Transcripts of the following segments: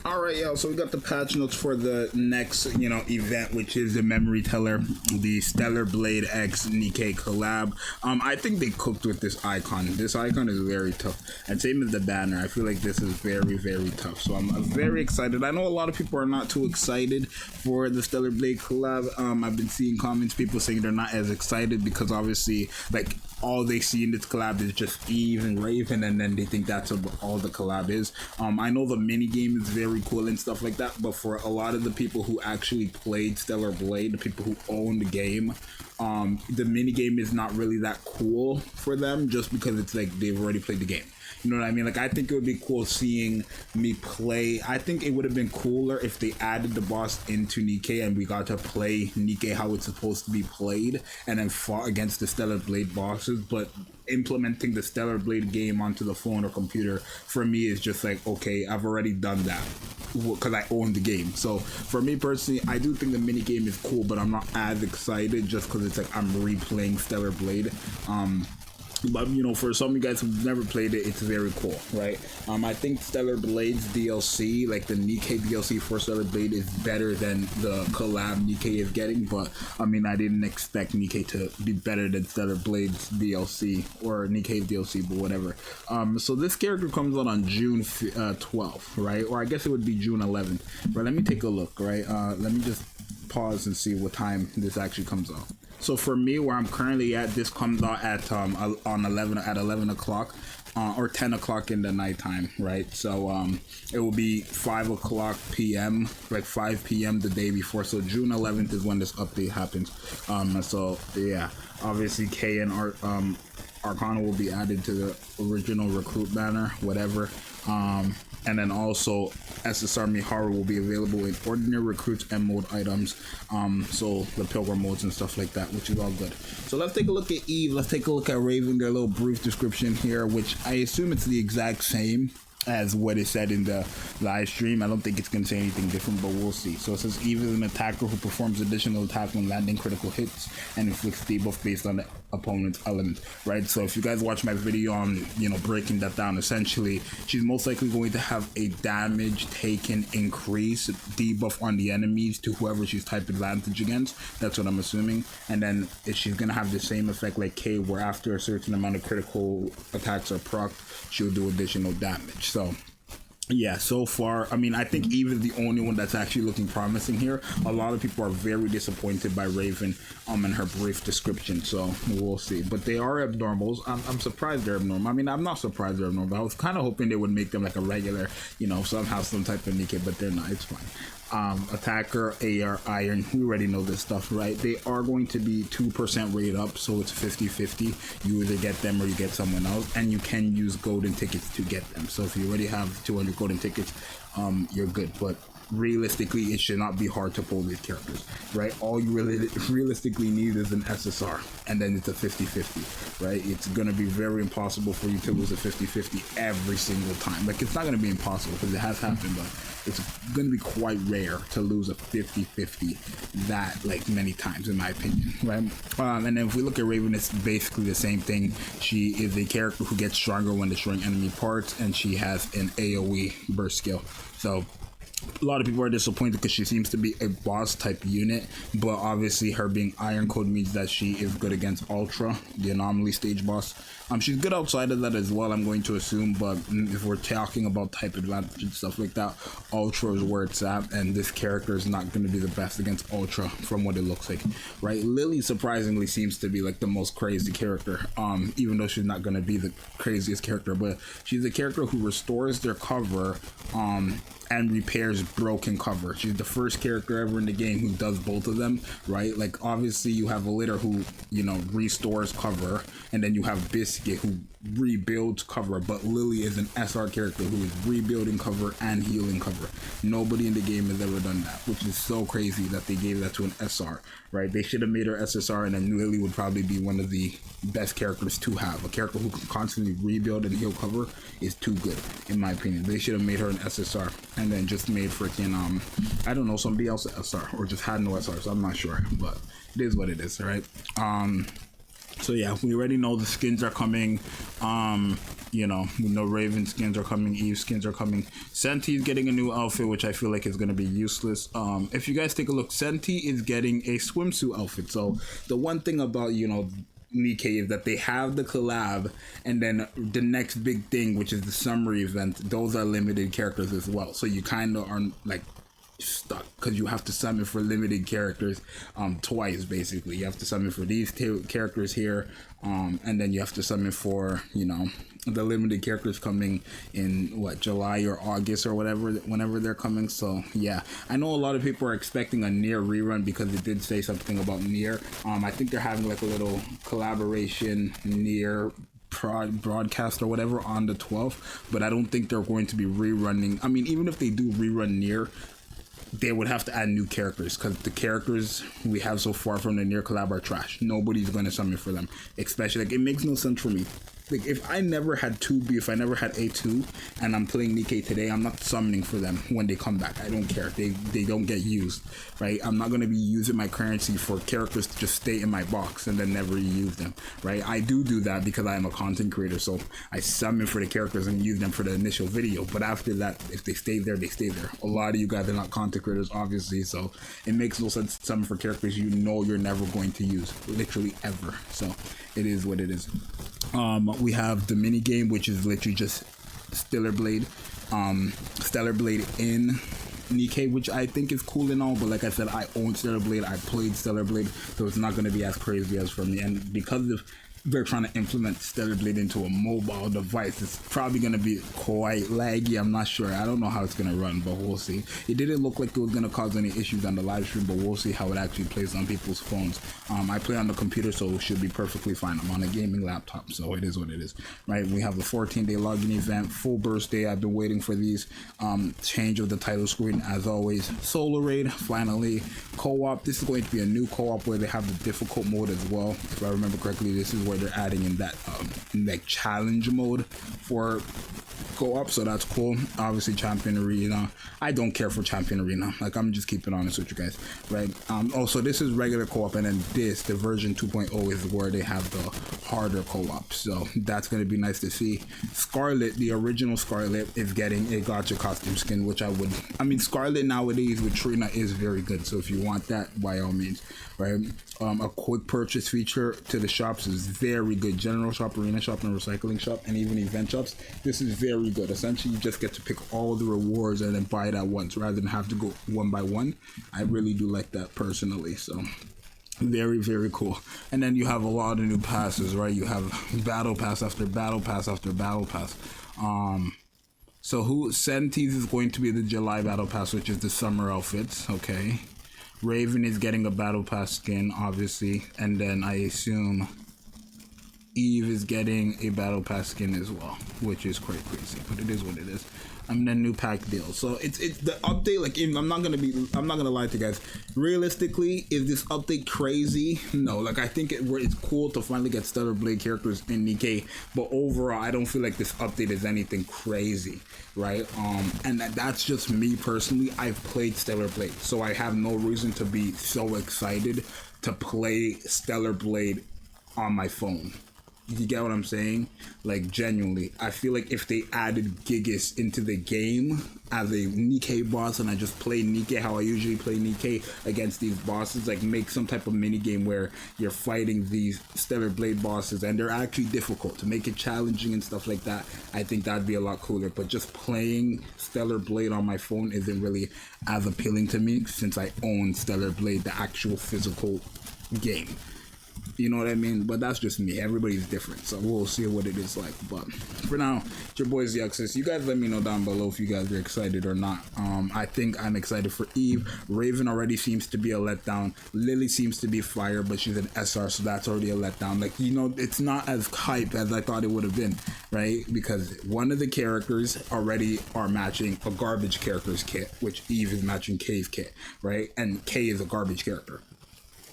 All right, yo. So we got the patch notes for the next, event, which is the Memory Teller, the Stellar Blade X Nikke collab. I think they cooked with this icon. This icon is very tough, and same as the banner. I feel like this is very, very tough. So I'm very excited. I know a lot of people are not too excited for the Stellar Blade collab. I've been seeing comments, people saying they're not as excited because obviously, like, all they see in this collab is just Eve and Raven, and then they think that's all the collab is. I know the mini game is very cool and stuff like that, but for a lot of the people who actually played Stellar Blade, the people who own the game, the mini game is not really that cool for them, just because it's like they've already played the game. You know what I mean? Like, I think it would be cool seeing me play. I think it would have been cooler if they added the boss into Nikke and we got to play Nikke how it's supposed to be played and then fought against the Stellar Blade bosses. But implementing the Stellar Blade game onto the phone or computer, for me, is just like, okay, I've already done that because I own the game. So for me personally, I do think the mini game is cool, but I'm not as excited just because it's like I'm replaying Stellar Blade. But for some of you guys who've never played it, it's very cool, right? I think Stellar Blade's DLC, like the Nikke DLC for Stellar Blade, is better than the collab Nikke is getting. But I mean, I didn't expect Nikke to be better than Stellar Blade's DLC or Nikke's DLC, but whatever. So this character comes out on June 12th, right? Or I guess it would be June 11th. But let me take a look, right? Let me just pause and see what time this actually comes out. So for me, where I'm currently at, this comes out at 11 o'clock or 10 o'clock in the nighttime, right? So it will be 5 o'clock p.m., like 5 p.m. the day before. So June 11th is when this update happens. So yeah, obviously K and Arcana will be added to the original recruit banner, whatever. And then also SSR Miharu will be available in ordinary recruits and mode items, so the pilgrim modes and stuff like that, which is all good. So let's take a look at Eve, let's take a look at Raven, their little brief description here, which I assume it's the exact same as what is said in the live stream. I don't think it's going to say anything different, but we'll see. So it says Eve is an attacker who performs additional attacks when landing critical hits and inflicts debuff based on the opponent's element, right? So if you guys watch my video on breaking that down, essentially she's most likely going to have a damage taken increase debuff on the enemies to whoever she's type advantage against. That's what I'm assuming. And then she's going to have the same effect like K, where after a certain amount of critical attacks are procced, she'll do additional damage. So yeah, so far, I mean, I think Eve is the only one that's actually looking promising here. A lot of people are very disappointed by Raven and her brief description, so we'll see. But they are abnormals. I'm surprised they're abnormal. I mean, I'm not surprised they're abnormal. I was kind of hoping they would make them like a regular, somehow some type of Nikke, but they're not. It's fine. Attacker, AR, Iron, we already know this stuff, right? They are going to be 2% rate up, so it's 50-50. You either get them or you get someone else, and you can use golden tickets to get them. So if you already have 200 golden tickets, you're good. But realistically, it should not be hard to pull these characters, right? All you really realistically need is an SSR, and then it's a 50-50, right? It's going to be very impossible for you to lose a 50-50 every single time. Like, it's not going to be impossible because it has happened, but it's going to be quite rare to lose a 50-50 that like many times, in my opinion, right? And then if we look at Raven, it's basically the same thing. She is a character who gets stronger when destroying enemy parts, and she has an AoE burst skill. So a lot of people are disappointed because she seems to be a boss type unit, but obviously her being Iron Code means that she is good against Ultra, the anomaly stage boss. She's good outside of that as well, I'm going to assume, but if we're talking about type advantage and stuff like that, Ultra is where it's at, and this character is not going to be the best against Ultra from what it looks like, right? Lily surprisingly seems to be like the most crazy character, even though she's not going to be the craziest character, but she's a character who restores their cover and repairs broken cover. She's the first character ever in the game who does both of them, right? Like, obviously you have Litter who restores cover, and then you have Biscuit who rebuilds cover, but Lily is an SR character who is rebuilding cover and healing cover. Nobody in the game has ever done that, which is so crazy that they gave that to an SR, right? They should have made her SSR, and then Lily would probably be one of the best characters to have. A character who can constantly rebuild and heal cover is too good, in my opinion. They should have made her an SSR and then just made freaking I don't know, somebody else an SR, or just had no SRs. I'm not sure, but it is what it is, right? So yeah, we already know the skins are coming. you know, we know Raven skins are coming, Eve skins are coming. Senti's getting a new outfit, which I feel like is going to be useless. If you guys take a look, Senti is getting a swimsuit outfit. So the one thing about, you know, Nikke is that they have the collab, and then the next big thing, which is the summer event, those are limited characters as well. So you kind of are like stuck because you have to summon for limited characters twice. Basically you have to summon for these two characters here, and then you have to summon for, you know, the limited characters coming in what, July or August or whatever, whenever they're coming. So yeah, I know a lot of people are expecting a Nier rerun because it did say something about Nier. I think they're having like a little collaboration Nier broadcast or whatever on the 12th, but I don't think they're going to be rerunning. I mean, even if they do rerun Nier, they would have to add new characters because the characters we have so far from the Nier collab are trash. Nobody's going to summon for them, especially like it makes no sense for me. Like if I never had 2B, if I never had A2 and I'm playing Nikke today, I'm not summoning for them when they come back. I don't care. They don't get used, right? I'm not going to be using my currency for characters to just stay in my box and then never use them, right? I do that because I am a content creator, so I summon for the characters and use them for the initial video. But after that, if they stay there, they stay there. A lot of you guys are not content creators, obviously, so it makes no sense to summon for characters you know you're never going to use, literally ever. So it is what it is. We have the mini game, which is literally just Stellar Blade in Nikke, which I think is cool and all, but like I said, I own Stellar Blade, I played Stellar Blade, so it's not going to be as crazy as for me. And because of they're trying to implement Stellar Blade into a mobile device, it's probably going to be quite laggy. I'm not sure. I don't know how it's going to run, but we'll see. It didn't look like it was going to cause any issues on the live stream, but we'll see how it actually plays on people's phones. I play on the computer, so it should be perfectly fine. I'm on a gaming laptop, so it is what it is, right? We have the 14-day login event, full burst day. I've been waiting for these. Change of the title screen, as always. Solo raid, finally. Co-op. This is going to be a new co-op where they have the difficult mode as well. If I remember correctly, this is where they're adding in that like challenge mode for co-op, so that's cool. Obviously champion arena, I don't care for champion arena, like I'm just keeping honest with you guys, right? Also this is regular co-op, and then the version 2.0 is where they have the harder co-op, so that's going to be nice to see. Scarlet, the original Scarlet, is getting a gacha costume skin, which I mean Scarlet nowadays with Trina is very good, so if you want that, by all means, right? A quick purchase feature to the shops is very good. General shop, arena shop, and recycling shop, and even event shops. This is very good. Essentially, you just get to pick all the rewards and then buy it at once rather than have to go one by one. I really do like that personally. So very, very cool. And then you have a lot of new passes, right? You have battle pass after battle pass after battle pass. So Senti's is going to be the July battle pass, which is the summer outfits. Okay. Raven is getting a battle pass skin, obviously, and then I assume Eve is getting a battle pass skin as well, which is quite crazy, but it is what it is. And then new pack deal. So it's the update. Like I'm not gonna lie to you guys. Realistically, is this update crazy? No. Like I think it's cool to finally get Stellar Blade characters in Nikke, but overall, I don't feel like this update is anything crazy, right? And that's just me personally. I've played Stellar Blade, so I have no reason to be so excited to play Stellar Blade on my phone. You get what I'm saying? Like, genuinely, I feel like if they added Gigas into the game as a Nikke boss, and I just play Nikke how I usually play Nikke against these bosses, like make some type of mini game where you're fighting these Stellar Blade bosses and they're actually difficult, to make it challenging and stuff like that, I think that'd be a lot cooler. But just playing Stellar Blade on my phone isn't really as appealing to me since I own Stellar Blade, the actual physical game. You know what I mean? But that's just me. Everybody's different, so we'll see what it is like. But for now, it's your boy Zxous. You guys let me know down below if you guys are excited or not. I think I'm excited for Eve. Raven already seems to be a letdown. Lily seems to be fire, but she's an SR, so that's already a letdown. Like, you know, it's not as hype as I thought it would have been, right? Because one of the characters already are matching a garbage character's kit, which Eve is matching K's kit, right? And K is a garbage character.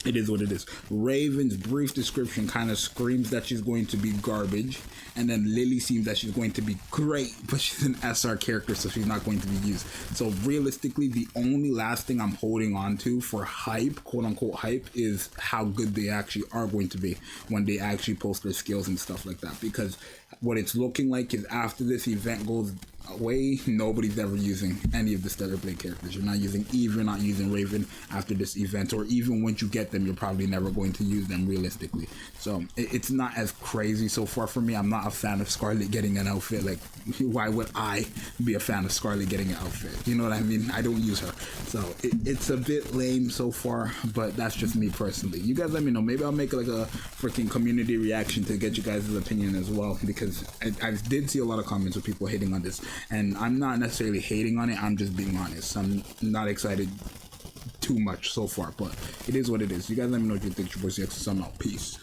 It is what it is. Raven's brief description kind of screams that she's going to be garbage, and then Lily seems that she's going to be great, but she's an SR character, so she's not going to be used. So realistically, the only last thing I'm holding on to for hype, quote unquote hype, is how good they actually are going to be when they actually post their skills and stuff like that. Because what it's looking like is after this event goes away, nobody's ever using any of the Stellar Blade characters. You're not using Eve, you're not using Raven after this event, or even once you get them, you're probably never going to use them realistically. So it's not as crazy so far for me. I'm not a fan of Scarlet getting an outfit. Like, why would I be a fan of Scarlet getting an outfit? You know what I mean? I don't use her. So it's a bit lame so far, but that's just me personally. You guys let me know. Maybe I'll make like a freaking community reaction to get you guys' opinion as well, because I did see a lot of comments of people hating on this. And I'm not necessarily hating on it, I'm just being honest. I'm not excited too much so far, but it is what it is. You guys let me know what you think. Your boy Zxous, I'm out. Peace.